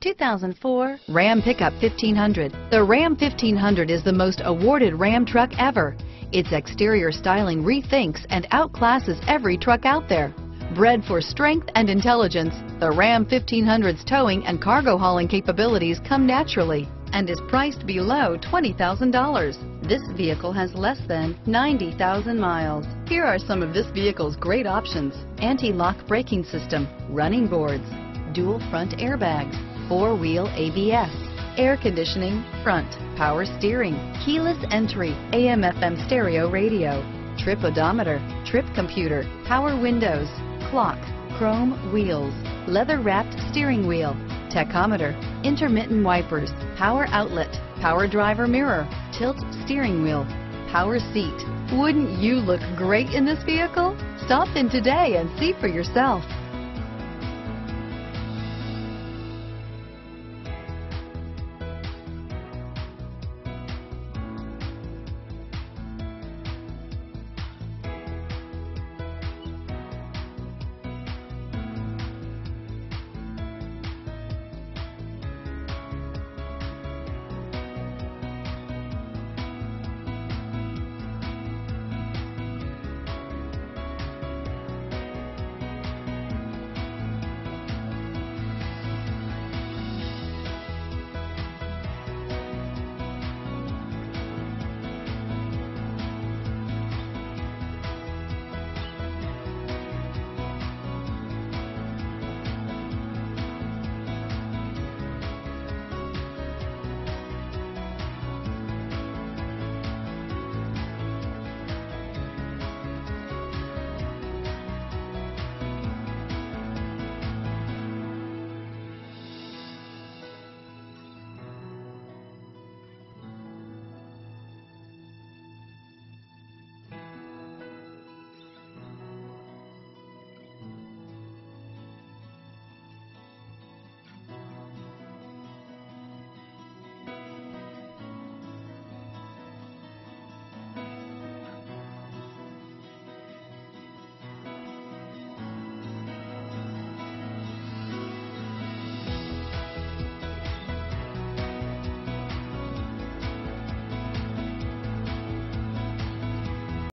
2004 Ram Pickup 1500. The Ram 1500 is the most awarded Ram truck ever. Its exterior styling rethinks and outclasses every truck out there. Bred for strength and intelligence, the Ram 1500's towing and cargo hauling capabilities come naturally and is priced below $20,000. This vehicle has less than 90,000 miles. Here are some of this vehicle's great options: anti-lock braking system, running boards, dual front airbags, four-wheel ABS, air conditioning, front, power steering, keyless entry, AM/FM stereo radio, trip odometer, trip computer, power windows, clock, chrome wheels, leather-wrapped steering wheel, tachometer, intermittent wipers, power outlet, power driver mirror, tilt steering wheel, power seat. Wouldn't you look great in this vehicle? Stop in today and see for yourself.